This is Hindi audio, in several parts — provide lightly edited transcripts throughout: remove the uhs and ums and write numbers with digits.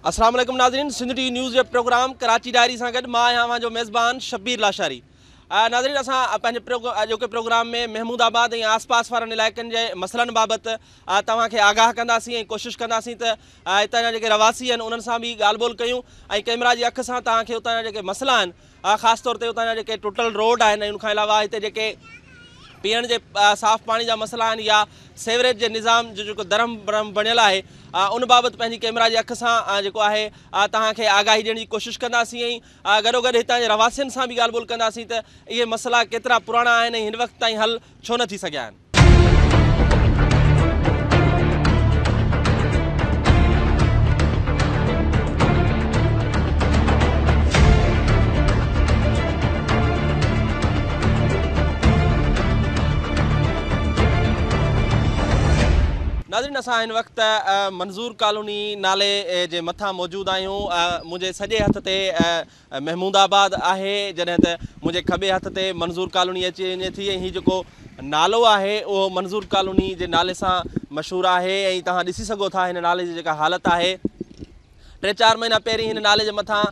अस्सलाम वालेकुम नाज़रीन, सिंध टी न्यूज़ जे प्रोग्राम कराची डायरी सां गॾु मां आहियां जो मेज़बान शब्बीर लाशारी। नाज़रीन, असां पंहिंजे अॼोके प्रोग्राम में महमूदाबाद ऐं आसपास वारनि इलाइक़नि जे मसइलनि बाबति तव्हांखे आगाह कंदासीं ऐं कोशिशि कंदासीं त हितां जा जेके रवासी आहिनि उन्हनि सां बि ॻाल्हि ॿोल कयूं ऐं कैमरा जी अख सां तव्हांखे उतां जा जेके मसइला आहिनि, ख़ासि तौर ते उतां जा जेके टुटल रोड आहिनि ऐं उनखां अलावा हिते जेके पीअण जे साफ़ पाणी जा मसइला आहिनि या सेवरेज जे निज़ाम जो जेको धर्म भरम बणियल आहे उन बाबति पंहिंजी कैमरा जी अख सां जेको आहे तव्हांखे आगाही ॾियण जी कोशिशि कंदासीं ऐं गॾोगॾु हितां जे रवासियुनि सां बि ॻाल्हि ॿोल कंदासीं त इहे मसइला केतिरा पुराणा आहिनि ऐं हिन वक़्त ताईं हल छो न थी सघिया आहिनि। नाज़रीन, असां हिन वक़्तु मंज़ूर कॉलोनी नाले जे मथां मौजूदु आहियूं। मुंहिंजे सॼे हथ ते महमूदाबाद आहे, जॾहिं त मुंहिंजे खॿे हथ ते मंज़ूर कॉलोनी अची वञे थी ऐं हीउ जेको नालो आहे उहो मंज़ूर कॉलोनी जे नाले सां मशहूरु आहे ऐं तव्हां ॾिसी सघो था हिन नाले जी जेका हालत आहे। 3-4 महीना पहिरीं हिन नाले जे मथां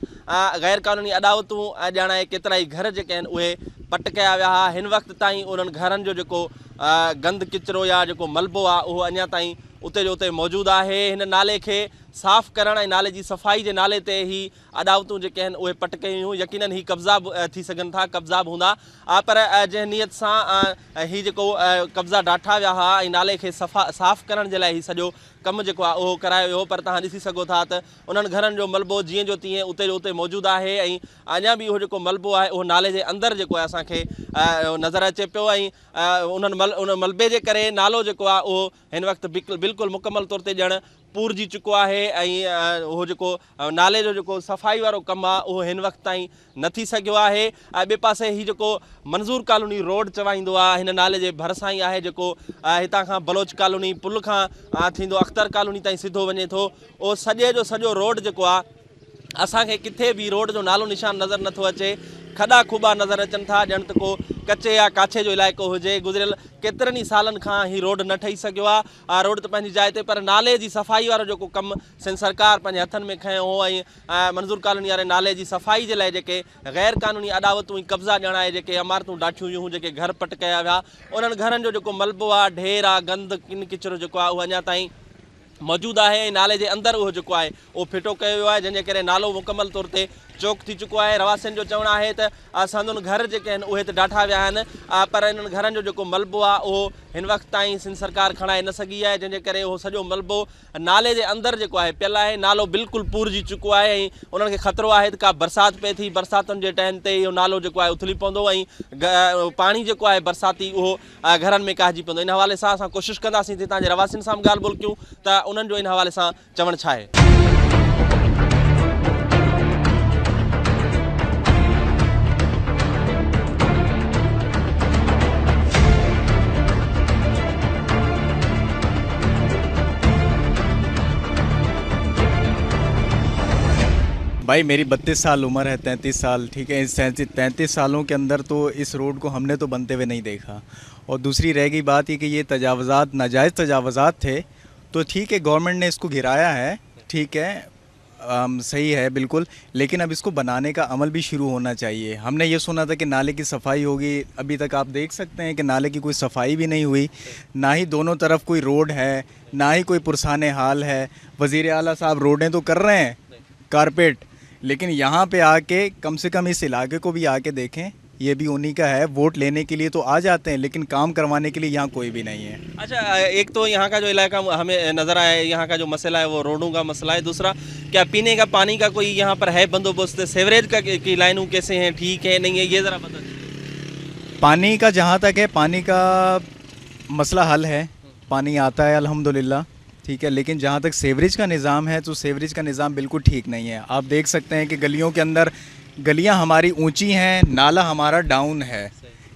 गैर क़ानूनी अॾावतूं ॼाणाए केतिरा ई घर जेके आहिनि उहे पट कया विया हुआ। हिन वक़्त ताईं उन्हनि घरनि जो जेको गंद किचिरो या जेको मलबो आहे उहो अञा ताईं उते जो उते मौजूदु आहे। हिन नाले खे साफ़ करण ऐं नाले जी सफ़ाई जे नाले ते ही अॾावतूं जेके आहिनि उहे पट कयूं हुयूं। यकीनन ही कब्ज़ा थी सघनि था, कब्ज़ा बि हूंदा, पर जंहिं नियत सां ही जेको कब्ज़ा ॾाठा विया हुआ ऐं नाले खे साफ़ करण जे लाइ ही सॼो कमु जेको आहे उहो करायो वियो, पर तव्हां ॾिसी सघो था त उन्हनि घरनि जो मलबो जीअं जो तीअं उते जो उते मौजूदु आहे ऐं अञा बि उहो जेको मलबो आहे उहो नाले जे अंदरि जेको आहे असांखे नज़र अचे पियो ऐं उन मलबे जे करे नालो जेको आहे उहो हिन वक़्तु बिल्कुलु मुकमल तौर ते ॼण पूरजी चुको आहे ऐं उहो जेको नाले जो जेको सफ़ाई वारो कमु आहे उहो हिन वक़्तु ताईं न थी सघियो आहे। ॿिए पासे ही जेको मंज़ूर कॉलोनी रोड चवाईंदो आहे हिन नाले जे भरिसां ई आहे, जेको हितां खां बलोच कॉलोनी पुल खां थींदो अख़्तर कॉलोनी ताईं सिधो वञे थो। उहो सॼे जो सॼो रोड जेको आहे असांखे किथे बि रोड जो नालो निशान नज़र नथो अचे। खॾा खुॿा नज़र अचनि था, ॼण त को कचे या काछे जो इलाइक़ो हुजे। गुज़िरियल केतिरनि ई सालनि खां ही रोड न ठही सघियो आहे। रोड त पंहिंजी जाइ ते, पर नाले जी सफ़ाई वारो जेको कमु सिंध सरकार पंहिंजे हथनि में खयो हो ऐं मंज़ूर कॉलोनी वारे नाले जी सफ़ाई जे लाइ जेके गैर क़ानूनी अॾावतूं ऐं कब्ज़ा ॼाणाए जेके इमारतूं ॾाठियूं हुयूं, जेके घर पट कया विया, उन्हनि घरनि जो जेको मलबो आहे, ढेर आहे, गंद किन किचिरो जेको आहे उहो अञा ताईं मौजूदु आहे ऐं नाले जे अंदरि उहो जेको आहे उहो फिटो कयो वियो आहे, जंहिंजे करे नालो मुकमल तौर ते चौक थी चुको आहे। रवासियुनि जो चवणु आहे त संदुनि घर जेके आहिनि उहे त ॾाठा विया आहिनि, पर इन्हनि घरनि जो जेको मलबो आहे उहो हिन वक़्तु ताईं सिंध सरकार खणाए न सघी आहे, जंहिंजे करे उहो सॼो मलबो नाले जे अंदरि जेको आहे पियल आहे। नालो बिल्कुलु पूरजी चुको आहे ऐं उन्हनि खे ख़तरो आहे त का बरसाति पए थी, बरसातुनि जे टाइम ते इहो नालो जेको आहे उथली पवंदो ऐं पाणी जेको आहे बरसाती उहो घरनि में काहिजी पवंदो। इन हवाले सां असां कोशिशि कंदासीं त तव्हांजे रवासियुनि सां बि ॻाल्हि ॿोल कयूं त उन्हनि जो इन हवाले सां चवणु छा आहे। भाई मेरी 32 साल उम्र है, 33 साल, ठीक है। इस 33 सालों के अंदर तो इस रोड को हमने तो बनते हुए नहीं देखा। और दूसरी रह गई बात ये कि ये तजावज़ात नाजायज़ तजावज़ात थे, तो ठीक है गवर्नमेंट ने इसको गिराया है, ठीक है, सही है बिल्कुल, लेकिन अब इसको बनाने का अमल भी शुरू होना चाहिए। हमने ये सुना था कि नाले की सफाई होगी, अभी तक आप देख सकते हैं कि नाले की कोई सफाई भी नहीं हुई, ना ही दोनों तरफ कोई रोड है, ना ही कोई पुरसाने हाल है। वज़ीर आला साहब रोडें तो कर रहे हैं कारपेट, लेकिन यहाँ पे आके कम से कम इस इलाके को भी आके देखें। ये भी उन्हीं का है, वोट लेने के लिए तो आ जाते हैं लेकिन काम करवाने के लिए यहाँ कोई भी नहीं है। अच्छा, एक तो यहाँ का जो इलाका हमें नज़र आया, यहाँ का जो मसला है वो रोडों का मसला है। दूसरा, क्या पीने का पानी का कोई यहाँ पर है बंदोबस्त? सेवरेज का की लाइनों कैसे हैं, ठीक है नहीं है, ये ज़रा बता दीजिए। पानी का जहाँ तक है, पानी का मसला हल है, पानी आता है अल्हम्दुलिल्लाह, ठीक है, लेकिन जहाँ तक सेवरेज का निज़ाम है तो सेवरेज का निज़ाम बिल्कुल ठीक नहीं है। आप देख सकते हैं कि गलियों के अंदर, गलियाँ हमारी ऊंची हैं, नाला हमारा डाउन है,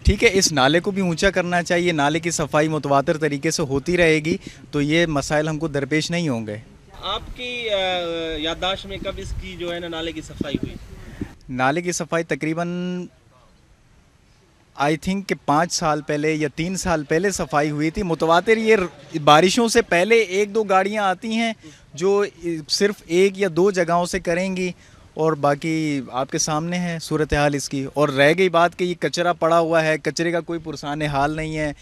ठीक है। इस नाले को भी ऊंचा करना चाहिए। नाले की सफाई मुतवातिर तरीके से होती रहेगी तो ये मसाइल हमको दरपेश नहीं होंगे। आपकी याददाश्त में कब इसकी जो है ना नाले की सफाई हुई? नाले की सफाई तकरीबन आई थिंक कि 5 साल पहले या 3 साल पहले सफाई हुई थी मुतवातिर। ये बारिशों से पहले 1-2 गाड़ियां आती हैं जो सिर्फ 1 या 2 जगहों से करेंगी, और बाकी आपके सामने है सूरत हाल इसकी। और रह गई बात कि ये कचरा पड़ा हुआ है, कचरे का कोई पुरसाने हाल नहीं है।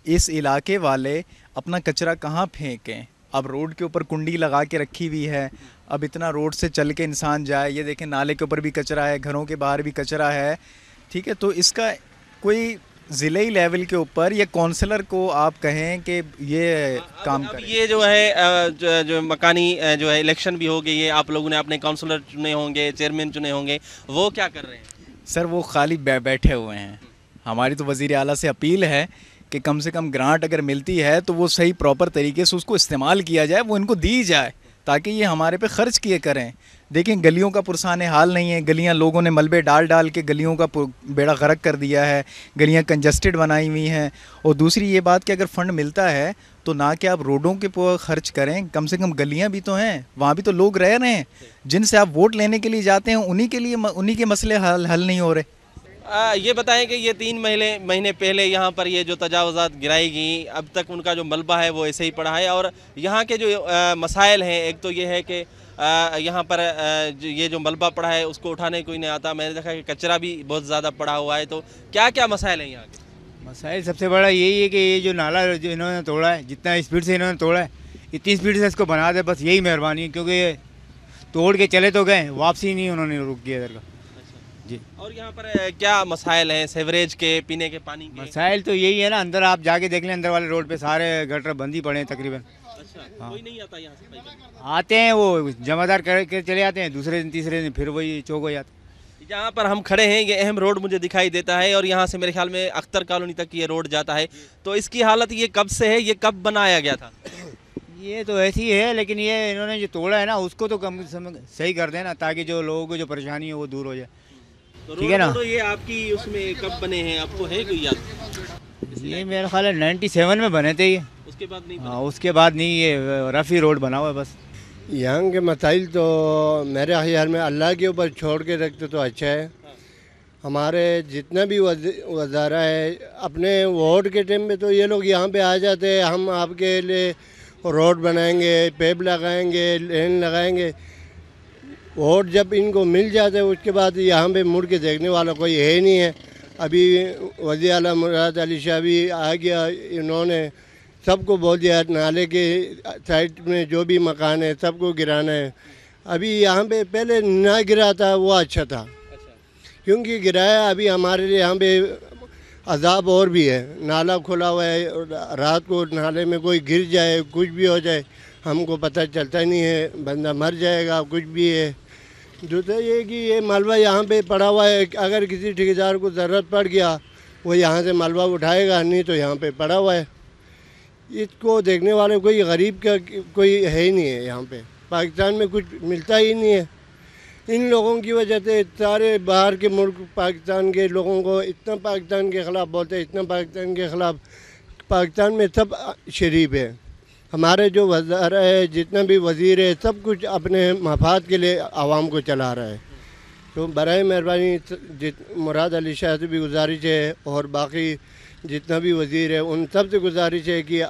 इस इलाके वाले अपना कचरा कहाँ फेंकें? अब रोड के ऊपर कुंडी लगा के रखी हुई है, अब इतना रोड से चल के इंसान जाए, ये देखें नाले के ऊपर भी कचरा है, घरों के बाहर भी कचरा है, ठीक है। तो इसका कोई ज़िले लेवल के ऊपर या काउंसलर को आप कहें कि ये काम अब करें। ये जो है जो मकानी जो है इलेक्शन भी हो गई है, आप लोगों ने अपने काउंसलर चुने होंगे, चेयरमैन चुने होंगे, वो क्या कर रहे हैं? सर वो खाली बैठे हुए हैं। हमारी तो वज़ीर आला से अपील है कि कम से कम ग्रांट अगर मिलती है तो वो सही प्रॉपर तरीके से उसको इस्तेमाल किया जाए, वो इनको दी जाए ताकि ये हमारे पे ख़र्च किए करें। देखें गलियों का पुरसाने हाल नहीं है, गलियां लोगों ने मलबे डाल डाल के गलियों का बेड़ा गर्क कर दिया है, गलियां कंजस्टेड बनाई हुई हैं। और दूसरी ये बात कि अगर फ़ंड मिलता है तो ना कि आप रोडों के पर खर्च करें, कम से कम गलियां भी तो हैं, वहाँ भी तो लोग रह रहे हैं जिनसे आप वोट लेने के लिए जाते हैं, उन्हीं के मसले हल नहीं हो रहे। ये बताएं कि ये 3 महीने पहले यहाँ पर ये जो तजावज़ात गिराई गई, अब तक उनका जो मलबा है वो ऐसे ही पड़ा है, और यहाँ के जो मसाइल हैं, एक तो ये है कि यहाँ पर ये जो मलबा पड़ा है उसको उठाने कोई नहीं आता। मैंने देखा कि कचरा भी बहुत ज़्यादा पड़ा हुआ है। तो क्या क्या मसाइल हैं यहाँ के? मसाइल सबसे बड़ा यही है कि ये जो नाला जो इन्होंने तोड़ा है, जितना स्पीड से इन्होंने तोड़ा है, इतनी स्पीड से इसको बना दे, बस यही मेहरबानी है। क्योंकि ये तोड़ के चले तो गए, वापसी नहीं उन्होंने रुक किया इधर का जी। और यहाँ पर क्या मसाइल हैं सेवरेज के, पीने के पानी के? मसाइल तो यही है ना, अंदर आप जाके देख लें, अंदर वाले रोड पे सारे गटर बंद ही पड़े हैं तकरीबन। अच्छा, कोई नहीं आता यहाँ सफाई करने? आते हैं वो जमादार करके चले आते हैं, दूसरे दिन तीसरे दिन फिर वही चौक हो जाता है। जहाँ पर हम खड़े हैं ये अहम रोड मुझे दिखाई देता है, और यहाँ से मेरे ख्याल में अख्तर कॉलोनी तक ये रोड जाता है। तो इसकी हालत ये कब से है, ये कब बनाया गया था? ये तो ऐसी है, लेकिन ये इन्होंने जो तोड़ा है ना उसको तो कम समय सही कर देना, ताकि जो लोगों को जो परेशानी है वो दूर हो जाए। तो ठीक है ना? तो ये आपकी उसमें कब बने हैं, आपको है कोई याद? ये मेरा ख्याल है 97 में बने थे ये। उसके बाद नहीं हाँ, उसके बाद नहीं, ये रफ़ी रोड बना हुआ है बस। यहाँ के मसाइल तो मेरे ख्याल में अल्लाह के ऊपर छोड़ के रखते तो अच्छा है। हमारे जितना भी वज़ारा है, अपने वोट के टाइम पे तो ये लोग यहाँ पे आ जाते हैं, हम आपके लिए रोड बनाएंगे, पेप लगाएंगे, लेन लगाएंगे। वोट जब इनको मिल जाते हैं उसके बाद यहाँ पे मुड़ के देखने वाला कोई है ही नहीं है। अभी वज़ीर आला मुराद अली शाह भी आ गया, इन्होंने सबको बोल दिया नाले के साइड में जो भी मकान है सबको गिराना है। अभी यहाँ पे पहले ना गिरा था वो अच्छा था, क्योंकि गिराया अभी हमारे लिए यहाँ पे अजाब और भी है। नाला खुला हुआ है, रात को नाले में कोई गिर जाए, कुछ भी हो जाए, हमको पता चलता नहीं है, बंदा मर जाएगा, कुछ भी है। दूसरा ये कि ये मलबा यहाँ पे पड़ा हुआ है, अगर किसी ठेकेदार को ज़रूरत पड़ गया वो यहाँ से मलबा उठाएगा, नहीं तो यहाँ पे पड़ा हुआ है। इसको देखने वाले कोई गरीब का कोई है ही नहीं है। यहाँ पे पाकिस्तान में कुछ मिलता ही नहीं है। इन लोगों की वजह से सारे बाहर के मुल्क पाकिस्तान के लोगों को इतना पाकिस्तान के ख़िलाफ़ बोलते हैं, इतना पाकिस्तान के ख़िलाफ़। पाकिस्तान में सब शरीफ है। हमारे जो वज़ारा है, जितना भी वज़ीर है, सब कुछ अपने मफाद के लिए आवाम को चला रहा है। तो बराए मेहरबानी मुराद अली शाह से भी गुजारिश है, और बाकी जितना भी वज़ीर है उन सब से गुजारिश है कि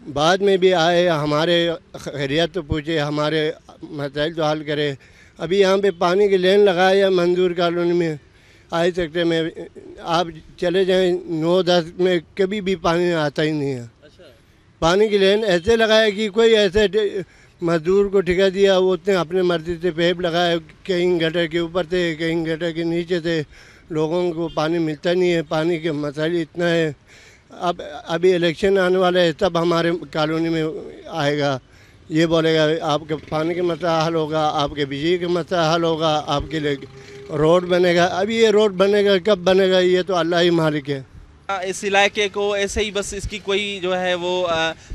बाद में भी आए, हमारे खैरियत तो पूछे, हमारे मसाइल तो हल करे। अभी यहाँ पे पानी की लेन लगाया मंजूर कॉलोनी में, आई सेक्टर में आप चले जाएं 9-10 में कभी भी पानी आता ही नहीं है। पानी की लेन ऐसे लगाया कि कोई ऐसे मजदूर को ठेका दिया, वो उसने अपने मर्जी से पेप लगाया, कहीं गटर के ऊपर थे, कहीं गटर के नीचे थे। लोगों को पानी मिलता नहीं है, पानी के मसाइल इतना है। अब अभी इलेक्शन आने वाला है, तब हमारे कॉलोनी में आएगा, ये बोलेगा आपके पानी का मसला हल होगा, आपके बिजली का मसला हल होगा, आपके लिए रोड बनेगा। अभी ये रोड बनेगा कब बनेगा, ये तो अल्लाह ही मालिक है। इस इलाके को ऐसे ही बस इसकी कोई जो है वो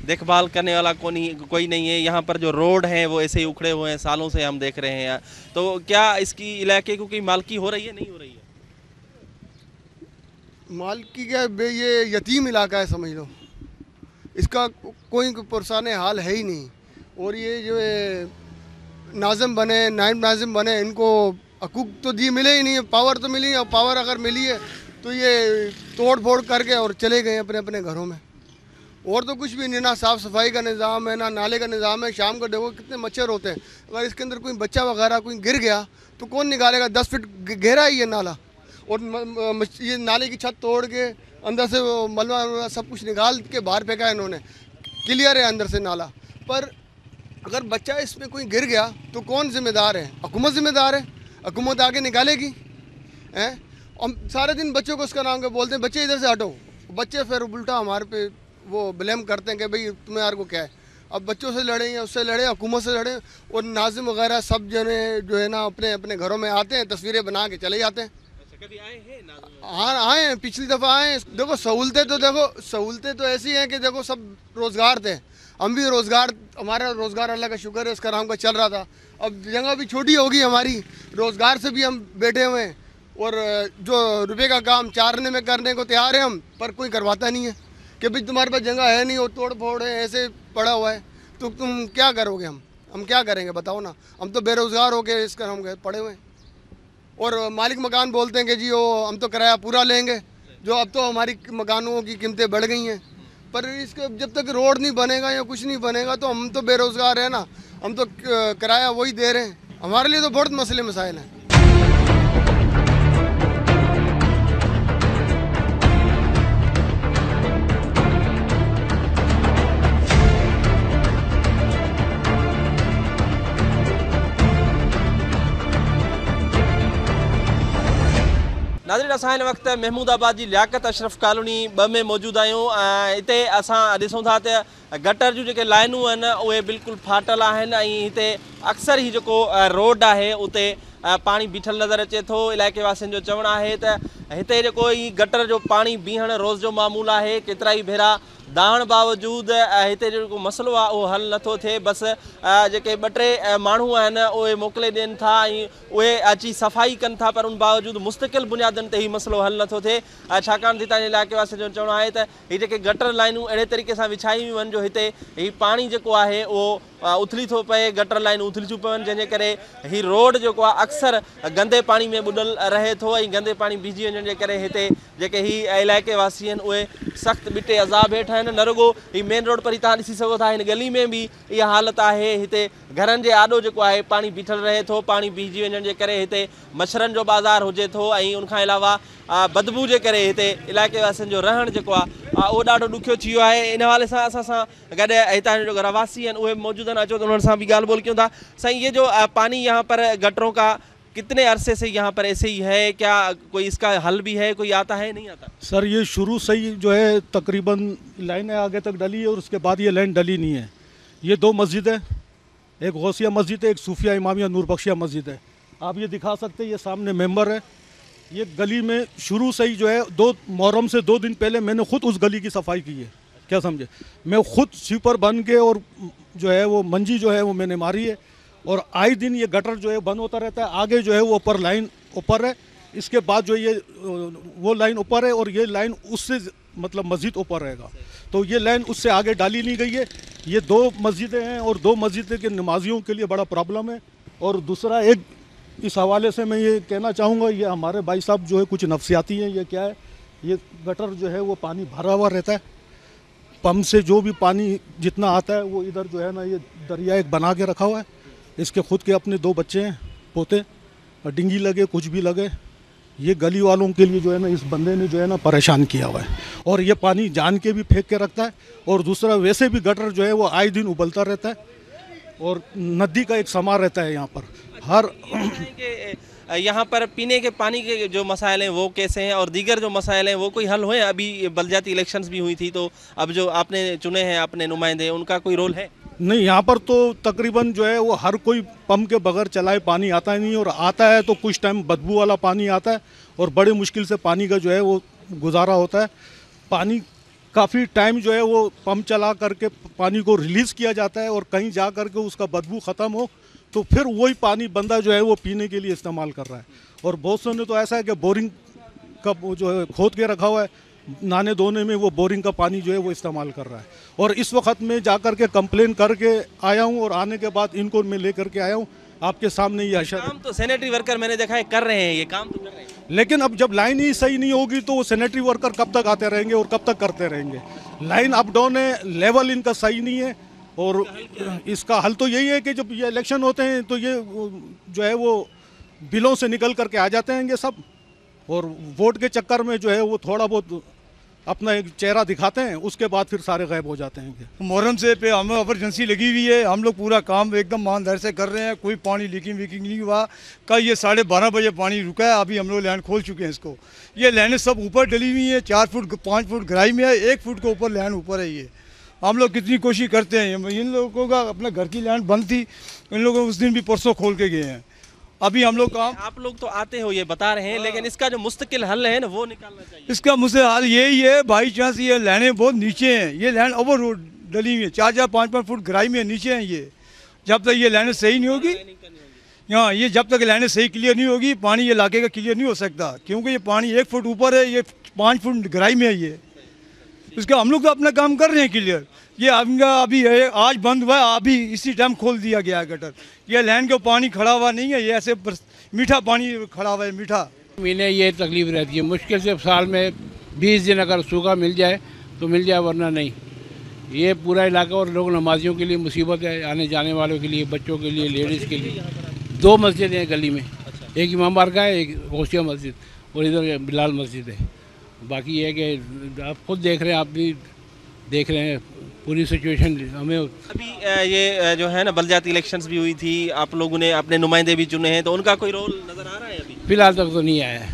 देखभाल करने वाला कोई नहीं है। यहाँ पर जो रोड हैं वो ऐसे ही उखड़े हुए हैं, सालों से हम देख रहे हैं। तो क्या इसकी इलाके को कोई मालकी हो रही है, नहीं हो रही है? मालकी क्या, ये यतीम इलाका है समझ लो, इसका कोई पुरसाने हाल है ही नहीं। और ये जो नाज़िम बने, नायब नाज़िम बने, इनको हकूक़ तो दिए मिले ही नहीं है, पावर तो मिली है। और पावर अगर मिली है तो ये तोड़ फोड़ करके और चले गए अपने अपने घरों में। और तो कुछ भी नहीं, ना साफ़ सफाई का निज़ाम है, ना नाले का निज़ाम है। शाम को देखो कितने मच्छर होते हैं, अगर इसके अंदर कोई बच्चा वगैरह कोई गिर गया तो कौन निकालेगा? 10 फीट गहरा है ये नाला, और ये नाले की छत तोड़ के अंदर से वो मलबा सब कुछ निकाल के बाहर फेंका है इन्होंने। क्लियर है अंदर से नाला, पर अगर बच्चा इसमें कोई गिर गया तो कौन जिम्मेदार है? हुकूमत जिम्मेदार है, हुकूमत आके निकालेगी हैं। हम सारे दिन बच्चों को उसका नाम के बोलते हैं, बच्चे इधर से हटो, बच्चे फिर उल्टा हमारे पे वो ब्लेम करते हैं कि भाई तुम्हें यार को क्या है। अब बच्चों से लड़े या उससे लड़े, हुकूमत से लड़े, और नाजिम वगैरह सब जने जो है ना अपने अपने घरों में आते हैं, तस्वीरें बना के चले जाते हैं। कभी आए हैं नाज़िम? हाँ आए हैं, पिछली दफ़ा आए हैं। देखो सहूलतें तो ऐसी हैं कि देखो सब रोज़गार थे, हम भी रोज़गार, हमारा रोज़गार अल्लाह का शुक्र है इसका नाम का चल रहा था। अब जगह भी छोटी होगी हमारी, रोज़गार से भी हम बैठे हुए हैं, और जो रुपए का काम चारने में करने को तैयार है हम, पर कोई करवाता नहीं है कि भाई तुम्हारे पास जगह है नहीं और तोड़ फोड़ है, ऐसे पड़ा हुआ है, तो तुम क्या करोगे? हम क्या करेंगे बताओ ना? हम तो बेरोज़गार हो के इसका हम पड़े हुए हैं, और मालिक मकान बोलते हैं कि जी वो हम तो किराया पूरा लेंगे, जो अब तो हमारी मकानों की कीमतें बढ़ गई हैं। पर इसके जब तक रोड नहीं बनेगा या कुछ नहीं बनेगा तो हम तो बेरोज़गार है ना, हम तो किराया वही दे रहे हैं। हमारे लिए तो बहुत मसले मसाइल हैं। नाज़रीन, असां हिन वक़्तु महमूदाबाद जी लियाकत अशरफ कॉलोनी 2 में मौजूदु आहियूं। हिते असां ॾिसूं था त गटर जूं जेके लाइनूं आहिनि उहे बिल्कुलु फाटल आहिनि, ऐं हिते अक्सर ही जेको रोड आहे उते पाणी बीठल नज़र अचे थो। इलाइक़े वासियुनि जो चवणु आहे त हिते जेको ही गटर जो पाणी बीहण रोज़ जो मामूल आहे। केतिरा ई भेरा दाण बावजूद हिते जेको मसइलो आहे उहो हल नथो थिए। बसि जेके 2-3 माण्हू आहिनि उहे मोकिले ॾियनि था ऐं उहे अची सफ़ाई कनि था, पर उन बावजूद मुस्तक़िल बुनियादनि ते ही मसइलो हल नथो थिए। छाकाणि त हितां जे इलाइक़े वासियुनि जो चवणु आहे त हीअ जेके गटर लाइनूं अहिड़े तरीक़े सां विछायूं वञनि जो हिते हीउ पाणी जेको आहे उहो उथली थो पए, गटर लाइनूं उथली थियूं पवनि, जंहिंजे करे हीउ रोड जेको आहे अक्सर गंदे पाणी में ॿुॾल रहे थो, ऐं गंदे पाणी बीहजी वञण जे करे हिते जेके हीअ इलाइक़े वासी आहिनि उहे सख़्तु ॿिटे अज़ाब हेठि आहिनि। न रुॻो ही मेन रोड पर ही तव्हां ॾिसी सघो था, हिन गली में भी इहा हालत आहे। हिते घरनि जे आॾो जेको आहे पाणी बीठल रहे थो, पाणी बीहजी वञण जे करे हिते मच्छरनि जो बाज़ार हुजे थो, ऐं उनखां अलावा बदबू जे करे हिते इलाइक़े वासियुनि जो रहणु जेको आहे उहो ॾाढो ॾुखियो थी वियो आहे। इन हवाले सां असां सां गॾु हितां जो जेको रवासी आहिनि उहे मौजूदु आहिनि, अचो त उन्हनि सां बि ॻाल्हि ॿोल कयूं था। साईं, ये जो पानी यहाँ पर गटरों का कितने अरसे से यहाँ पर ऐसे ही है? क्या कोई इसका हल भी है? कोई आता है नहीं आता? सर ये शुरू से ही जो है तकरीबन लाइनें आगे तक डली है, और उसके बाद ये लाइन डली नहीं है। ये 2 मस्जिद है, एक गौसिया मस्जिद है, एक सूफिया इमामिया नूरबख्शिया मस्जिद है। आप ये दिखा सकते हैं, ये सामने मेंबर है। ये गली में शुरू से ही जो है मुहर्रम से 2 दिन पहले मैंने खुद उस गली की सफाई की है, क्या समझे। मैं खुद स्वीपर बन के और जो है वो मंजी जो है वो मैंने मारी है, और आए दिन ये गटर जो है बंद होता रहता है। आगे जो है वो ऊपर लाइन ऊपर है, इसके बाद जो ये वो लाइन ऊपर है, और ये लाइन उससे मतलब मस्जिद ऊपर रहेगा, तो ये लाइन उससे आगे डाली नहीं गई है। ये 2 मस्जिदें हैं, और 2 मस्जिद के नमाजियों के लिए बड़ा प्रॉब्लम है। और दूसरा एक इस हवाले से मैं ये कहना चाहूँगा, ये हमारे भाई साहब जो है कुछ नफसियाती हैं। ये क्या है, ये गटर जो है वो पानी भरा हुआ रहता है, पंप से जो भी पानी जितना आता है वो इधर जो है ना ये दरिया एक बना के रखा हुआ है। इसके खुद के अपने 2 बच्चे हैं, पोते, डिंगी लगे कुछ भी लगे, ये गली वालों के लिए जो है ना इस बंदे ने जो है ना परेशान किया हुआ है। और ये पानी जान के भी फेंक के रखता है, और दूसरा वैसे भी गटर जो है वो आए दिन उबलता रहता है, और नदी का एक समा रहता है यहाँ पर हर यहाँ पर पीने के पानी के जो मसाइल हैं वो कैसे हैं, और दीगर जो मसाइल हैं वो कोई हल हुए? अभी बलदियाती इलेक्शंस भी हुई थी, तो अब जो आपने चुने हैं अपने नुमाइंदे, उनका कोई रोल है? नहीं, यहाँ पर तो तकरीबन जो है वो हर कोई पंप के बगैर चलाए पानी आता ही नहीं, और आता है तो कुछ टाइम बदबू वाला पानी आता है, और बड़े मुश्किल से पानी का जो है वो गुजारा होता है। पानी काफ़ी टाइम जो है वो पंप चला करके पानी को रिलीज़ किया जाता है, और कहीं जा करके उसका बदबू ख़त्म हो तो फिर वही पानी बंदा जो है वो पीने के लिए इस्तेमाल कर रहा है। और बहुत से ने तो ऐसा है कि बोरिंग का जो है खोद के रखा हुआ है, नहाने धोने में वो बोरिंग का पानी जो है वो इस्तेमाल कर रहा है। और इस वक्त मैं जा कर के कंप्लेन करके आया हूँ, और आने के बाद इनको मैं ले करके आया हूँ आपके सामने। ये काम तो सैनिटरी वर्कर मैंने देखा है कर रहे हैं, ये काम तो कर रहे हैं। लेकिन अब जब लाइन ही सही नहीं होगी तो वो सैनिटरी वर्कर कब तक आते रहेंगे और कब तक करते रहेंगे। लाइन अप डाउन है, लेवल इनका सही नहीं है। और इसका हल तो यही है कि जब ये इलेक्शन होते हैं तो ये जो है वो बिलों से निकल करके आ जाते हैं ये सब, और वोट के चक्कर में जो है वो थोड़ा बहुत अपना एक चेहरा दिखाते हैं, उसके बाद फिर सारे गायब हो जाते हैं। मुहर्रम से पे हमें इमरजेंसी लगी हुई है, हम लोग पूरा काम एकदम ईमानदारी से कर रहे हैं, कोई पानी लीकिंग वीकिंग नहीं हुआ। कल ये 12:30 बजे पानी रुका है, अभी हम लोग लाइन खोल चुके हैं इसको। ये लाइनें सब ऊपर डली हुई हैं, 4 फुट 5 फुट गहराई में है, 1 फुट के ऊपर लाइन ऊपर है। ये हम लोग कितनी कोशिश करते हैं, इन लोगों का अपना घर की लाइन बंद थी, इन लोगों उस दिन भी परसों खोल के गए हैं। अभी हम लोग काम, आप लोग तो आते हो ये बता रहे हैं, लेकिन इसका जो मुस्तकिल हल है ना वो निकालना चाहिए। इसका मुझसे हाल यही है, बाई चांस ये लाइनें बहुत नीचे हैं, ये लाइन ओवर रोड डली हुई है, 4-4 5-5 फुट गहराई में नीचे हैं। ये जब तक ये लाइनें सही नहीं होगी, हाँ, ये जब तक लाइनें सही क्लियर नहीं होगी, पानी ये इलाके का क्लियर नहीं हो सकता, क्योंकि ये पानी 1 फुट ऊपर है, ये 5 फुट गहराई में है। ये इसका हम लोग तो अपना काम कर रहे हैं क्लियर। ये अभी है, आज बंद हुआ है, अभी इसी टाइम खोल दिया गया है गटर। ये लाइन के पानी खड़ा हुआ नहीं है, ये ऐसे मीठा पानी खड़ा हुआ है, मीठा। महीने ये तकलीफ रहती है, मुश्किल से साल में 20 दिन अगर सूखा मिल जाए तो मिल जाए, वरना नहीं। ये पूरा इलाका और लोग नमाजियों के लिए मुसीबत है, आने जाने वालों के लिए, बच्चों के लिए, लेडीज़ के लिए। 2 मस्जिद हैं गली में, एक इमाम बारगाह है, एक गौसिया मस्जिद, और इधर बिलाल मस्जिद है। बाकी ये है कि आप खुद देख रहे हैं, आप भी देख रहे हैं पूरी सिचुएशन। हमें अभी ये जो है ना बलजाती इलेक्शंस भी हुई थी, आप लोगों ने अपने नुमाइंदे भी चुने हैं, तो उनका कोई रोल नज़र आ रहा है अभी? फ़िलहाल तक तो नहीं आया है,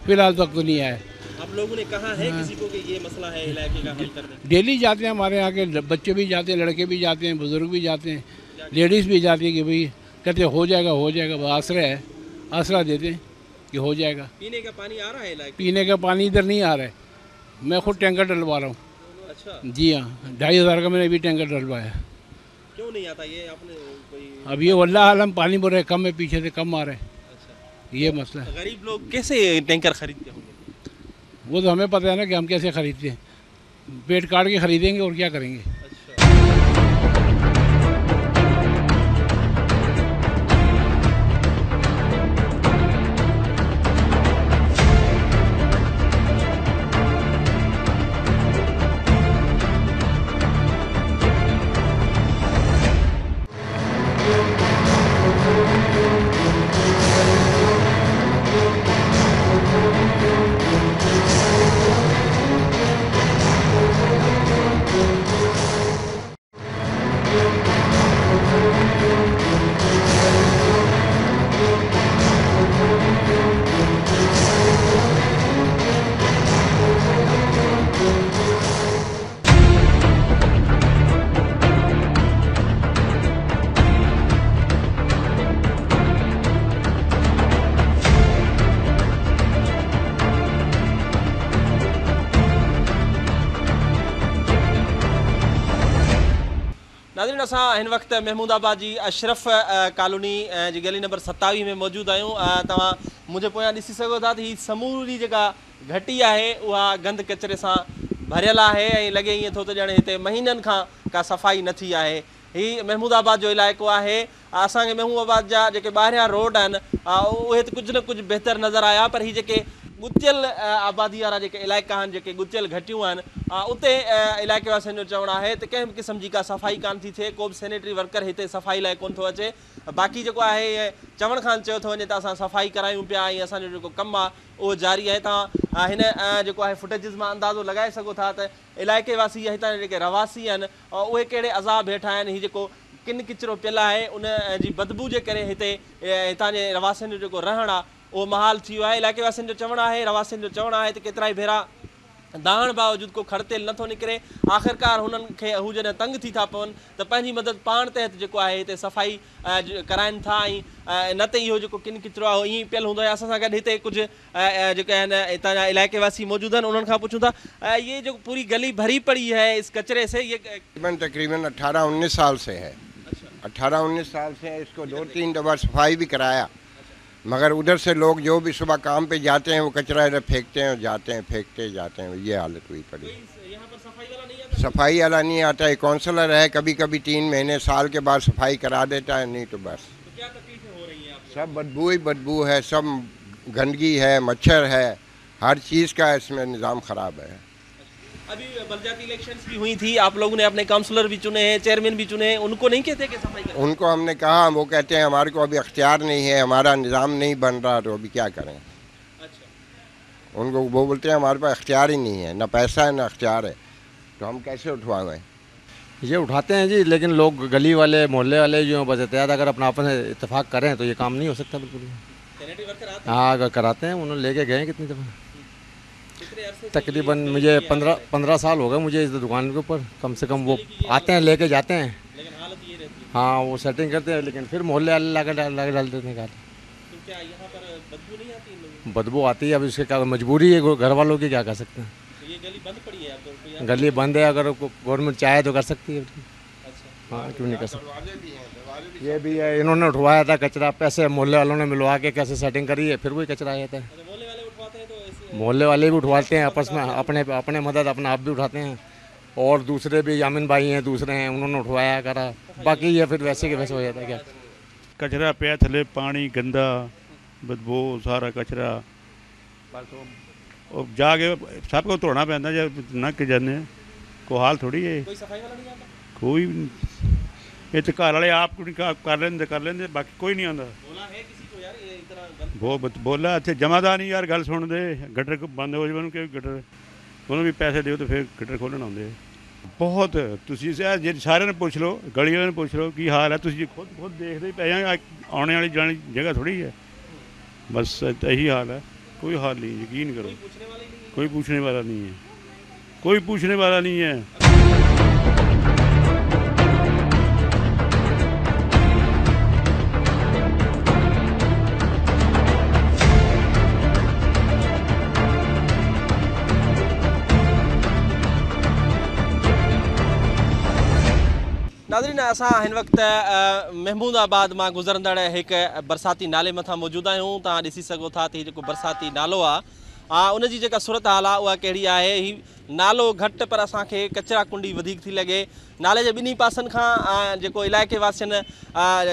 फ़िलहाल तक तो नहीं आया है। आप लोगों ने कहा है किसी को कि ये मसला है इलाके का हल करने? डेली जाते हैं, हमारे यहाँ के बच्चे भी जाते हैं, लड़के भी जाते हैं, बुज़ुर्ग भी जाते हैं, लेडीज़ भी जाती है कि भाई कहते हो जाएगा हो जाएगा, बस आसरा है, आसरा देते हैं कि हो जाएगा। पीने का पानी आ रहा है इलाके? पीने का पानी इधर नहीं आ रहा है, मैं खुद टैंकर डलवा रहा हूँ। अच्छा जी हाँ, 2,500 का मैंने अभी टैंकर डलवाया। क्यों नहीं आता ये आपने कोई? अब ये वल्लाह आलम पानी बोल रहे कम है, पीछे से कम आ रहे हैं। अच्छा, ये मसला है। गरीब लोग कैसे टैंकर खरीदते होंगे? वो तो हमें पता है ना कि हम कैसे खरीदते हैं, पेट काट के खरीदेंगे और क्या करेंगे। नाज़रीन, असां हिन वक़्तु महमूदाबाद जी अशरफ कॉलोनी जी गली नंबर 27 में मौजूदु आहियूं। तव्हां मुंहिंजे पोयां ॾिसी सघो था त हीअ समूरी जेका घटी आहे उहा गंद कचिरे सां भरियल आहे ऐं लॻे ईअं थो त ॼण हिते महीननि खां का सफ़ाई न थी आहे। हीअ महमूदाबाद जो इलाइक़ो आहे। असांखे महमूदाबाद जा जेके ॿाहिरियां रोड आहिनि उहे त कुझु न कुझु बहितर नज़र आया, पर हीअ जेके गुतियल आबादी वारा जेके इलाइक़ा आहिनि, जेके गुतियल घटियूं आहिनि, उते इलाइक़े वासियुनि जो चवणु आहे त कंहिं बि क़िस्म जी का सफ़ाई कान थी थिए, को बि सैनिटरी वर्कर हिते सफ़ाई लाइ कोन थो अचे। बाक़ी जेको आहे चवण खां चयो थो वञे त असां सफ़ाई करायूं पिया ऐं असांजो जेको कमु आहे उहो जारी आहे। तव्हां हिन जेको आहे फुटेजिस मां अंदाज़ो लॻाए सघो था त इलाइक़े वासी या हितां जा जेके रवासी आहिनि उहे कहिड़े अज़ाब हेठि आहिनि। हीअ जेको किन किचिरो पियल आहे उन जी बदबू जे करे हिते हितां जे रवासियुनि जो जेको रहणु आहे उहो महाल थी वियो आहे। इलाइक़े वासियुनि जो चवणु आहे, रवासियुनि जो चवणु आहे त केतिरा ई भेरा दाण बावजूदि को खड़तेल नथो निकिरे। आख़िरकार हुननि खे हू जॾहिं तंग थी था पवनि त पंहिंजी मदद पाण तहत जेको आहे हिते सफ़ाई कराइनि था ऐं न त इहो जेको किन किचिरो आहे ईअं ई पियल हूंदो आहे। असां सां गॾु हिते कुझु जेके आहिनि हितां जा इलाइक़े वासी मौजूदु आहिनि, उन्हनि खां पुछूं था ये जो पूरी गली भरी पड़ी है इस कचरे से, ये तकरीबन 18-19 साल से है। 18-19 साल से इसको 2-3 दफ़ा सफाई भी कराया, मगर उधर से लोग जो भी सुबह काम पे जाते हैं वो कचरा इधर फेंकते हैं और जाते हैं, फेंकते जाते हैं। ये हालत हुई पड़ी। सफाई वाला नहीं आता है, काउंसलर है, कभी कभी 3 महीने साल के बाद सफाई करा देता है, नहीं तो बस। क्या तकलीफें हो रही हैं आपको? सब बदबू ही बदबू है, सब गंदगी है, मच्छर है, हर चीज़ का इसमें निज़ाम ख़राब है। अभी बलजाती इलेक्शंस भी हुई थी, आप लोगों ने अपने काउंसलर भी चुने हैं, चेयरमैन भी चुने हैं, उनको नहीं कहते कि सफाई करें? उनको हमने कहा, वो कहते हैं हमारे को अभी अख्तियार नहीं है, हमारा निज़ाम नहीं बन रहा, तो अभी क्या करें। अच्छा। उनको वो बोलते हैं हमारे पास अख्तियार ही नहीं है, ना पैसा है ना अख्तियार है, तो हम कैसे उठवाएं। ये उठाते हैं जी, लेकिन लोग गली वाले मोहल्ले वाले जो बस एहतियात अगर अपना आपस में इत्तेफाक करें तो ये काम नहीं हो सकता बिल्कुल भी। हाँ, अगर कराते हैं, उन्होंने लेके गए कितनी दफ़ा। तकरीबन मुझे 15 साल हो गए मुझे इस दुकान के ऊपर, कम से कम वो आते हैं लेके जाते हैं। लेकिन हालत ये रहती है। हाँ, वो सेटिंग करते हैं, लेकिन फिर मोहल्ले वाले ला डाल देते हैं गाली। तो क्या यहाँ पर बदबू नहीं आती इन लोगों बदबू आती है, अब इसके क्या मजबूरी है घर वालों की, क्या कर सकते हैं। तो ये गली बंद पड़ी है अब तो? गली बंद है, अगर गवर्नमेंट चाहे तो कर सकती है। अच्छा। हाँ, क्यों नहीं कर सकती। ये भी है, इन्होंने उठवाया था कचरा, पैसे मोहल्ले वालों ने मिलवा के कैसे सेटिंग करी है, फिर वही कचरा आया था। मोहल्ले वाले उठवाते हैं तो ऐसे? मोहल्ले वाले भी उठवाते हैं आपस में, अपने मदद अपने आप भी उठाते हैं, और दूसरे भी यामिन भाई हैं, दूसरे हैं, उन्होंने उठवाया करा, बाकी ये फिर वैसे के वैसे हो जाता है। क्या कचरा पे थले, पानी गंदा, बदबू, सारा कचरा, और जाके सबको धोना पैंदा जब न के जाने को हाल थोड़ी है। कोई सफाई वाला नहीं आता? कोई ये तो घर वाले आप कर लेंगे, बाकी कोई नहीं आता। बोला है किसी को यार ये इतना गंद? वो बोला इतने जमादार नहीं यार, गल सुन दे, गटर बंद हो जाए कि गटर उन्होंने भी पैसे दो तो फिर गटर खोलन आते। बहुत तुसी जे सारे ने पूछ लो, गली वाले ने पूछ लो की हाल है, तुसी खुद देखते ही पे आने वाली जाने जगह थोड़ी है, बस यही हाल है, कोई हाल नहीं, यकीन करो। कोई पूछने वाला नहीं है, कोई पूछने वाला नहीं है। नाज़रीन, असां हिन वक़्तु महमूदाबाद मां गुज़रंदड़ हिकु बरसाती नाले मथां मौजूदु आहियूं। तव्हां ॾिसी सघो था त हीउ जेको बरसाती नालो आहे, उन जी जेका सूरत हाल आहे उहा कहिड़ी आहे। हीउ नालो घटि पर असांखे कचरा कुंडी वधीक थी लॻे। नाले जे ॿिन्ही पासनि खां जेको इलाइक़े वासियुनि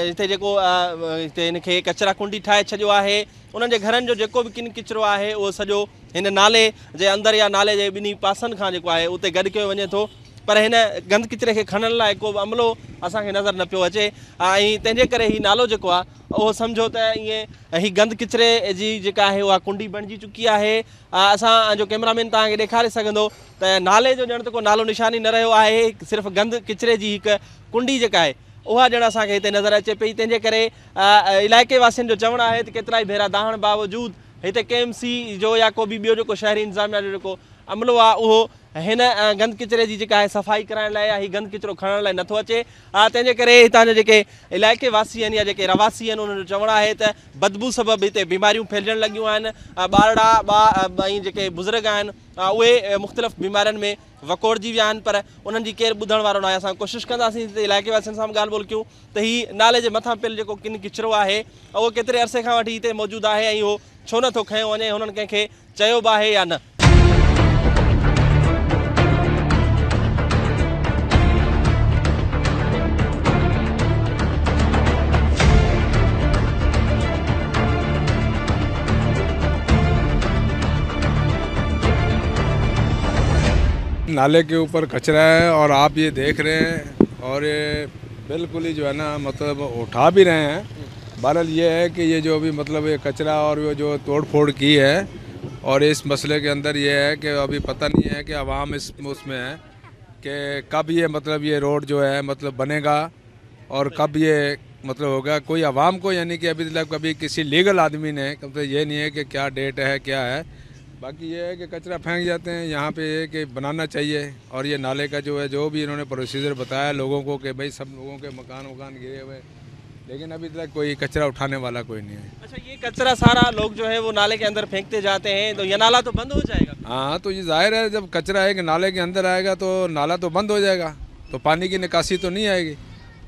हिते जेको हिते हिनखे कचरा कुंडी ठाहे छॾियो आहे, उन्हनि जे घरनि जो जेको बि किन किचिरो आहे उहो सॼो हिन नाले जे अंदरि या नाले जे ॿिन्ही पासनि खां जेको आहे उते गॾु कयो वञे थो, पर हिन गंद किचिरे खे खणण लाइ को बि अमलो असांखे नज़र न पियो अचे। ऐं तंहिंजे करे हीउ नालो जेको आहे उहो सम्झो त ईअं हीउ गंद किचिरे जी जेका आहे उहा कुंडी बणिजी चुकी आहे। असांजो कैमरामैन तव्हांखे ॾेखारे सघंदो त नाले जो ॼण त को नालो निशानी न रहियो आहे, सिर्फ़ु गंद किचिरे जी हिकु कुंडी जेका आहे उहा ॼण असांखे हिते नज़र अचे पई। तंहिंजे करे इलाइक़े वासियुनि जो चवणु आहे त केतिरा ई भेरा दाहण बावजूदु हिते KMC जो या को बि ॿियो जेको शहरी इंतिज़ामिया जो जेको अमलो आहे उहो हिन गंद किचिरे जी जेका आहे सफ़ाई कराइण लाइ या हीउ गंद किचिरो खणण लाइ नथो अचे। तंहिंजे करे हितां जा जेके इलाइक़े वासी आहिनि या जेके रवासी आहिनि उन्हनि जो चवणु आहे त बदबू सबबु हिते बीमारियूं फैलजण लॻियूं आहिनि। ॿारड़ा ऐं जेके बुज़ुर्ग आहिनि उहे मुख़्तलिफ़ बीमारियुनि में वकोड़जी विया आहिनि, पर उन्हनि जी केरु ॿुधण वारो न आहे। असां कोशिशि कंदासीं हिते इलाइक़े वासियुनि सां ॻाल्हि ॿोल कयूं त हीउ नाले जे मथां पियल जेको किन किचिरो आहे उहो केतिरे अरसे खां वठी हिते मौजूदु आहे ऐं उहो छो नथो खयो वञे, हुननि कंहिंखे चयो बि आहे या न। नाले के ऊपर कचरा है और आप ये देख रहे हैं, और ये बिल्कुल ही जो है ना मतलब उठा भी रहे हैं। बहरहाल ये है कि ये जो अभी मतलब ये कचरा और वो जो तोड़ फोड़ की है, और इस मसले के अंदर ये है कि अभी पता नहीं है कि आवाम उसमें है कि कब ये मतलब ये रोड जो है मतलब बनेगा और कब ये मतलब होगा। कोई आवाम को यानी कि अभी तक कभी किसी लीगल आदमी ने मतलब ये नहीं है कि क्या डेट है क्या है। बाकी ये है कि कचरा फेंक जाते हैं यहाँ पे, ये कि बनाना चाहिए। और ये नाले का जो है जो भी इन्होंने प्रोसीजर बताया लोगों को कि भाई सब लोगों के मकान वकान गिरे हुए, लेकिन अभी तक कोई कचरा उठाने वाला कोई नहीं है। अच्छा, ये कचरा सारा लोग जो है वो नाले के अंदर फेंकते जाते हैं, तो ये नाला तो बंद हो जाएगा? हाँ, तो ये जाहिर है जब कचरा है कि नाले के अंदर आएगा तो नाला तो बंद हो जाएगा, तो पानी की निकासी तो नहीं आएगी,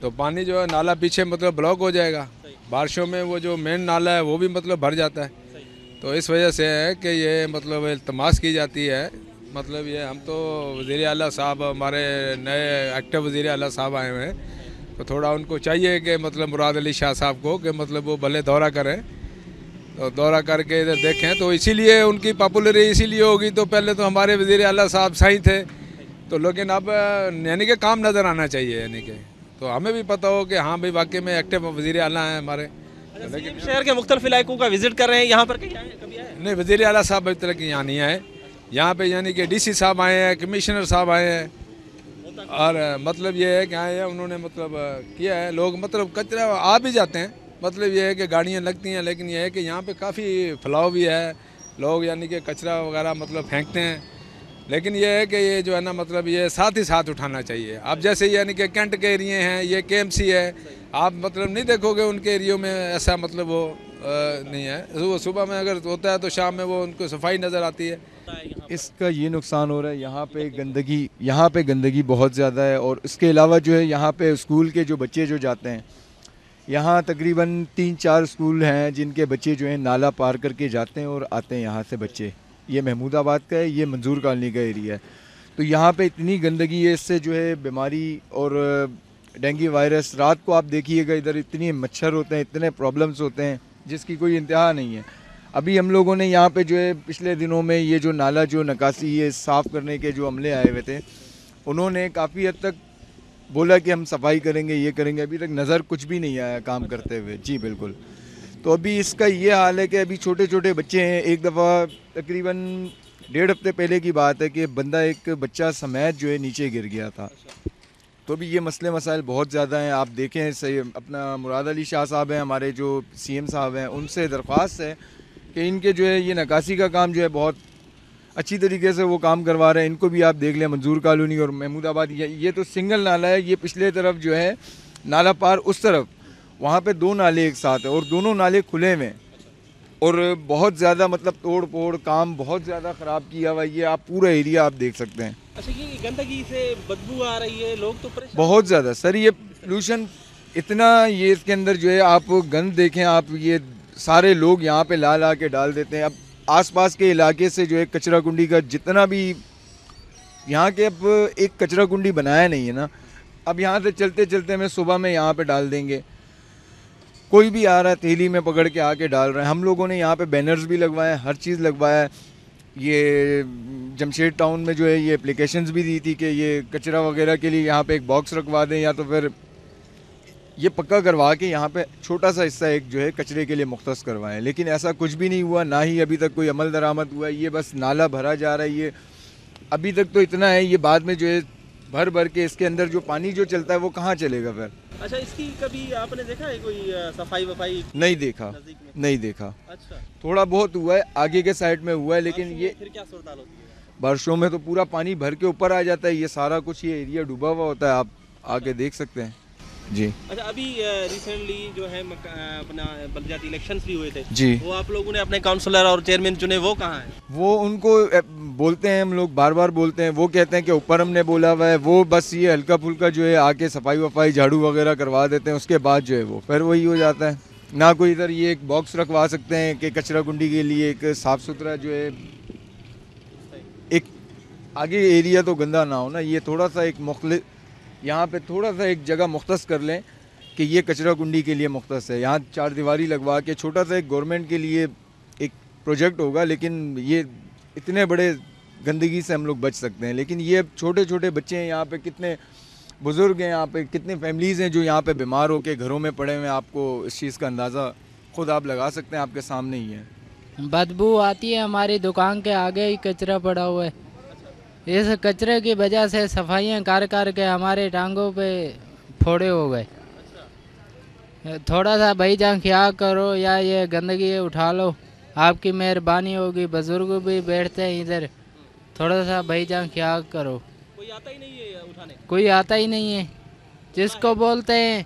तो पानी जो है नाला पीछे मतलब ब्लॉक हो जाएगा। बारिशों में वो जो मेन नाला है वो भी मतलब भर जाता है। तो इस वजह से है कि ये मतलब इल्तमास की जाती है। मतलब ये हम तो वज़ीर आला साहब, हमारे नए एक्टिव वज़ीर आला साहब आए हुए हैं, तो थोड़ा उनको चाहिए कि मतलब मुराद अली शाह साहब को कि मतलब वो भले दौरा करें। तो दौरा करके इधर देखें, तो इसीलिए उनकी पॉपुलरिटी इसीलिए होगी। तो पहले तो हमारे वज़ीर आला साहब सही थे, तो लेकिन अब यानी कि काम नज़र आना चाहिए, यानी कि तो हमें भी पता हो कि हाँ भाई वाकई में एक्टिव वज़ीर आला हैं हमारे। लेकिन शहर के मुख्तलिफ इलाकों का विजिट कर रहे हैं, यहाँ पर कभी आए? नहीं, वज़ीर आला साहब अभी तक यहाँ नहीं आए। यहाँ पे यानी कि DC साहब आए हैं, कमिश्नर साहब आए हैं, और मतलब ये है कि आए हैं, उन्होंने मतलब किया है। लोग मतलब कचरा आ भी जाते हैं, मतलब ये है कि गाड़ियाँ लगती हैं, लेकिन ये है कि यहाँ पे काफ़ी फैलाव भी है, लोग यानी कि कचरा वगैरह मतलब फेंकते हैं। लेकिन ये है कि ये जो है ना मतलब ये साथ ही साथ उठाना चाहिए। अब जैसे यानी कि कैंट के एरिए हैं, ये KMC है, आप मतलब नहीं देखोगे उनके एरियो में ऐसा मतलब वो नहीं है। वो सुबह में अगर होता है तो शाम में वो उनको सफाई नज़र आती है। इसका ये नुकसान हो रहा है, यहाँ पे गंदगी बहुत ज़्यादा है। और इसके अलावा जो है यहाँ पे स्कूल के जो बच्चे जो जाते हैं, यहाँ तकरीबन 3-4 स्कूल हैं जिनके बच्चे जो हैं नाला पार करके जाते हैं और आते हैं यहाँ से बच्चे। ये महमूदाबाद का है, ये मंजूर कॉलोनी का एरिया है। तो यहाँ पे इतनी गंदगी है, इससे जो है बीमारी और डेंगू वायरस, रात को आप देखिएगा इधर इतने मच्छर होते हैं, इतने प्रॉब्लम्स होते हैं जिसकी कोई इंतहा नहीं है। अभी हम लोगों ने यहाँ पे जो है पिछले दिनों में ये जो नाला जो निकासी ये साफ़ करने के जो अमले आए हुए थे, उन्होंने काफ़ी हद तक बोला कि हम सफाई करेंगे, ये करेंगे, अभी तक नज़र कुछ भी नहीं आया काम करते हुए। जी बिल्कुल। तो अभी इसका ये हाल है कि अभी छोटे छोटे बच्चे हैं। एक दफ़ा तकरीबन 1.5 हफ्ते पहले की बात है कि एक बच्चा समेत जो है नीचे गिर गया था। तो अभी ये मसले मसाइल बहुत ज़्यादा हैं। आप देखें सही, अपना मुराद अली शाह साहब हैं हमारे जो CM साहब हैं, उनसे दरख्वास्त है कि इनके जो है ये नकासी का काम जो है बहुत अच्छी तरीके से वो काम करवा रहे हैं। इनको भी आप देख लें, मंजूर कॉलोनी और महमूदाबाद, ये तो सिंगल नाला है। ये पिछले तरफ जो है नाला पार उस तरफ, वहाँ पे 2 नाले एक साथ हैं और दोनों नाले खुले हुए हैं और बहुत ज़्यादा मतलब तोड़ फोड़ काम बहुत ज़्यादा ख़राब किया हुआ। ये आप पूरा एरिया आप देख सकते हैं। अच्छा, ये गंदगी से बदबू आ रही है, लोग तो परेशान बहुत ज़्यादा सर। ये पोल्यूशन इतना, ये इसके अंदर जो है आप गंद देखें, आप ये सारे लोग यहाँ पे ला के डाल देते हैं। अब आसपास के इलाके से जो है कचरा कुंडी का जितना भी यहाँ के, अब एक कचरा कुंडी बनाया नहीं है ना, अब यहाँ से चलते चलते हमें सुबह में यहाँ पे डाल देंगे। कोई भी आ रहा है थैली में पकड़ के आके डाल रहे हैं। हम लोगों ने यहाँ पे बैनर्स भी लगवाए, हर चीज़ लगवाया है। ये जमशेद टाउन में जो है ये एप्लीकेशंस भी दी थी कि ये कचरा वगैरह के लिए यहाँ पे एक बॉक्स रखवा दें, या तो फिर ये पक्का करवा के यहाँ पे छोटा सा हिस्सा एक जो है कचरे के लिए मुख्तस करवाएं। लेकिन ऐसा कुछ भी नहीं हुआ, ना ही अभी तक कोई अमल दरामद हुआ है। ये बस नाला भरा जा रहा है। ये अभी तक तो इतना है, ये बाद में जो है भर के इसके अंदर जो पानी जो चलता है वो कहाँ चलेगा फिर। अच्छा, इसकी कभी आपने देखा है कोई सफाई वफाई? नहीं देखा। अच्छा, थोड़ा बहुत हुआ है आगे के साइड में हुआ है, लेकिन ये फिर क्या सूरत होती है? बारिशों में तो पूरा पानी भर के ऊपर आ जाता है। ये सारा कुछ ये एरिया डूबा हुआ होता है, आप आगे देख सकते हैं जी। अच्छा, अभी रिसेंटली जो है अपना बलदियाती इलेक्शंस भी हुए थे जी, वो आप लोगों ने अपने काउंसलर और चेयरमैन चुने, वो कहाँ हैं? वो उनको बोलते हैं, हम लोग बार बार बोलते हैं, वो कहते हैं कि ऊपर हमने बोला हुआ है। वो बस ये हल्का फुल्का जो है आके सफाई वफाई झाड़ू वगैरह करवा देते हैं, उसके बाद जो है वो फिर वही हो जाता है। ना कोई इधर ये एक बॉक्स रखवा सकते हैं कि कचरा कुंडी के लिए एक साफ़ सुथरा जो है एक आगे एरिया तो गंदा ना हो ना। ये थोड़ा सा एक मुख्तलिफ यहाँ पे थोड़ा सा एक जगह मुख्तस कर लें कि ये कचरा कुंडी के लिए मुख्तस है। यहाँ 4 दीवारी लगवा के छोटा सा एक गवर्नमेंट के लिए एक प्रोजेक्ट होगा, लेकिन ये इतने बड़े गंदगी से हम लोग बच सकते हैं। लेकिन ये छोटे छोटे बच्चे हैं यहाँ पे, कितने बुज़ुर्ग हैं यहाँ पे, कितने फैमिलीज़ हैं जो यहाँ पे बीमार होकर घरों में पड़े हुए हैं। आपको इस चीज़ का अंदाज़ा खुद आप लगा सकते हैं, आपके सामने ही है। बदबू आती है, हमारी दुकान के आगे ही कचरा पड़ा हुआ है। इस कचरे की वजह से सफाइयाँ कर के हमारे टांगों पे फोड़े हो गए। थोड़ा सा भाईजान ख्याल करो या ये गंदगी उठा लो, आपकी मेहरबानी होगी। बुजुर्ग भी बैठते हैं इधर, थोड़ा सा भाईजान ख्याल करो। कोई आता ही नहीं है उठाने? कोई आता ही नहीं है। जिसको बोलते हैं,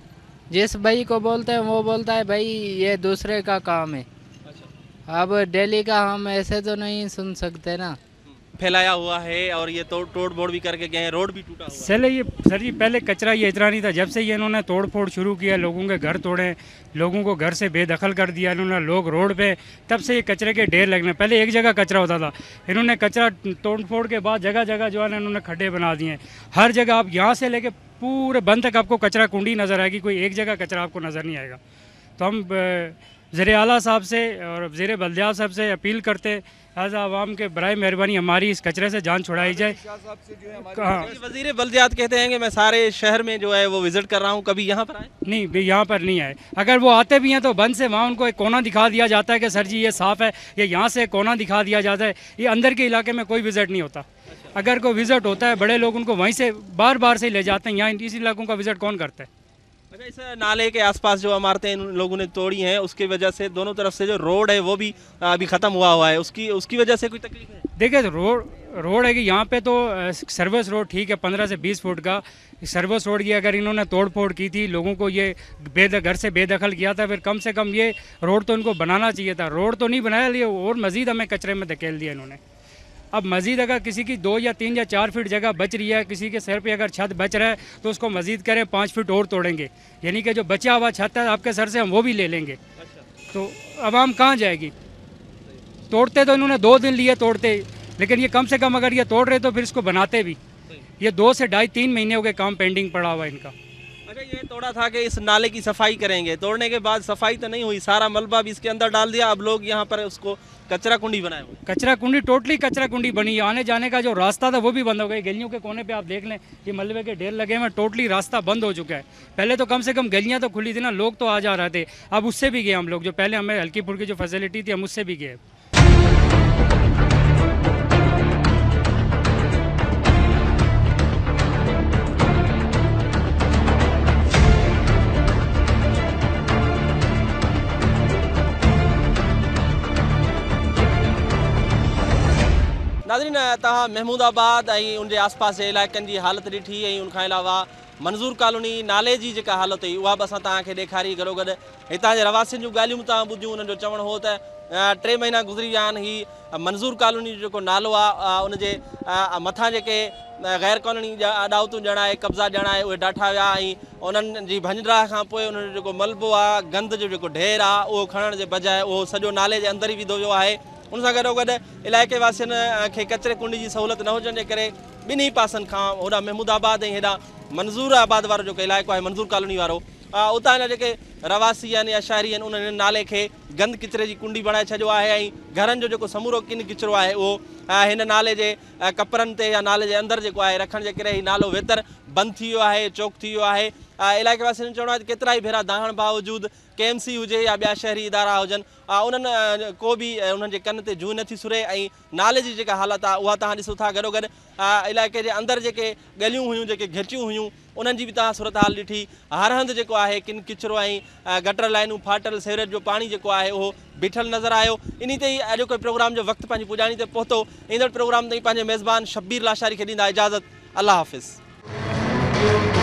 जिस भाई को बोलते हैं वो बोलता है भाई ये दूसरे का काम है। अब डेली का हम ऐसे तो नहीं सुन सकते ना। फैलाया हुआ है और ये तोड़ फोड़ भी करके गए हैं, रोड भी टूटा हुआ है। सर जी पहले कचरा ये इतना नहीं था, जब से ये इन्होंने तोड़ फोड़ शुरू किया, लोगों के घर तोड़े, लोगों को घर से बेदखल कर दिया इन्होंने, लोग रोड पे, तब से ये कचरे के ढेर लगने। पहले एक जगह कचरा होता था, इन्होंने कचरा तोड़ फोड़ के बाद जगह जगह जो है ना इन्होंने खड्डे बना दिए हैं। हर जगह आप यहाँ से लेके पूरे बंद तक आपको कचरा कुंडी नज़र आएगी, कोई एक जगह कचरा आपको नज़र नहीं आएगा। तो हम ज़र आला साहब से और ज़र बल्दियात साहब से अपील करते एज आवाम के बराए मेहरबानी हमारी इस कचरे से जान छुड़ाई जाए। हाँ, वज़ीर बल्दियात कहते हैं कि मैं सारे शहर में जो है वो विज़िट कर रहा हूँ, कभी यहाँ पर आए? नहीं भी यहाँ पर नहीं आए। अगर वो आते भी हैं तो बंद से वहाँ उनको एक कोना दिखा दिया जाता है कि सर जी ये साफ़ है, ये यहाँ से कोना दिखा दिया जाता है। ये अंदर के इलाके में कोई विज़िट नहीं होता। अगर कोई विज़िट होता है बड़े लोग उनको वहीं से बार बार से ले जाते हैं। यहाँ इस इलाकों का विज़िट कौन करता है? अच्छा, इस नाले के आसपास जो इमारतें इन लोगों ने तोड़ी हैं उसकी वजह से दोनों तरफ से जो रोड है वो भी अभी ख़त्म हुआ है, उसकी वजह से कोई तकलीफ है? देखिए रोड है कि यहाँ पे तो सर्विस रोड ठीक है 15 से 20 फुट का सर्विस रोड की अगर इन्होंने तोड़ फोड़ की थी, लोगों को ये घर से बेदखल किया था, फिर कम से कम ये रोड तो इनको बनाना चाहिए था। रोड तो नहीं बनाया लिए और मज़ीद हमें कचरे में धकेल दिया इन्होंने। अब मज़ीद अगर किसी की 2 या 3 या 4 फीट जगह बच रही है, किसी के सर पे अगर छत बच रहा है तो उसको मज़ीद करें 5 फीट और तोड़ेंगे, यानी कि जो बचा हुआ छत है आपके सर से हम वो भी ले लेंगे। तो आवाम कहाँ जाएगी? तोड़ते तो इन्होंने 2 दिन लिए तोड़ते, लेकिन ये कम से कम अगर ये तोड़ रहे तो फिर इसको बनाते भी। ये 2 से 2.5-3 महीने हो गए काम पेंडिंग पड़ा हुआ इनका। अच्छा, ये तोड़ा था कि इस नाले की सफाई करेंगे, तोड़ने के बाद सफाई तो नहीं हुई, सारा मलबा भी इसके अंदर डाल दिया। अब लोग यहाँ पर उसको कचरा कुंडी बनाए हुए। कचरा कुंडी टोटली कचरा कुंडी बनी है। आने जाने का जो रास्ता था वो भी बंद हो गया। गलियों के कोने पे आप देख लें ये मलबे के ढेर लगे हुए, टोटली रास्ता बंद हो चुका है। पहले तो कम से कम गलियां तो खुली थी ना, लोग तो आ जा रहे थे। अब उससे भी गए हम लोग, जो पहले हमें हल्की फुल्की जो फैसिलिटी थी हम उससे भी गए। नाज़रीन, तव्हां महमूदाबाद ऐं उनजे आसपास जे इलाइक़नि जी हालत ॾिठी ऐं उनखां अलावा मंज़ूर कॉलोनी नाले जी जेका हालत हुई उहा बि असां तव्हांखे ॾेखारी। गॾोगॾु हितां जे रवासियुनि जूं ॻाल्हियूं बि तव्हां ॿुधियूं। उन्हनि जो चवणु हो त 3 महीना गुज़री विया आहिनि। ही मंज़ूर कॉलोनी जो जेको नालो आहे उनजे मथां जेके गैर क़ानूनी अॾावतूं ॼणाए कब्ज़ा ॼणाए उहे ॾाठा विया ऐं उन्हनि जी भंजरा खां पोइ उन्हनि जो जेको मलबो आहे, गंद जो जेको ढेर आहे उहो खणण जे बजाए उहो सॼो नाले जे अंदर ई विधो वियो आहे। उन सां गॾोगॾु इलाइक़े वासियुनि खे कचरे कुंडी जी सहूलियत न हुजण जे करे ॿिन्ही पासनि खां होॾां महमूदाबाद ऐं हेॾां मंज़ूर आबाद वारो जेको इलाइक़ो आहे मंज़ूर कॉलोनी वारो, उतां जा जेके रवासी आहिनि या शहरी आहिनि उन्हनि नाले खे गंद किचिरे जी कुंडी बणाए छॾियो आहे ऐं घरनि जो जेको समूरो किन किचिरो आहे उहो हिन नाले जे कपिड़नि ते या नाले जे अंदरि जेको आहे रखण जे करे ही नालो वेतर बंदि थी वियो आहे, चौक थी वियो आहे। इलाइक़े वासियुनि चवणो आहे त केतिरा ई भेरा दाहण बावजूदु KMC हुजे या ॿिया शहरी इदारा हुजनि, उन्हनि को बि उन्हनि जे कन ते जूं नथी सुरे ऐं नाले जी जेका हालत आहे उहा तव्हां ॾिसो था। गॾोगॾु इलाइक़े जे अंदरि जेके गलियूं हुयूं, जेके घिचियूं हुयूं, उन्हनि जी बि तव्हां सूरत हाल ॾिठी। हर हंधि जेको आहे किन किचिरो ऐं गटर लाइनूं फाटल, सीवरेज जो पाणी जेको आहे उहो बीठल नज़र आयो। इन ते ई अॼोके प्रोग्राम जो वक़्तु पंहिंजी पुॼाणी ते पहुतो। ईंदड़ प्रोग्राम ताईं पंहिंजे मेज़बान शब्बीर लाशारी खे ॾींदा इजाज़त। अल्लाह हाफ़िज़।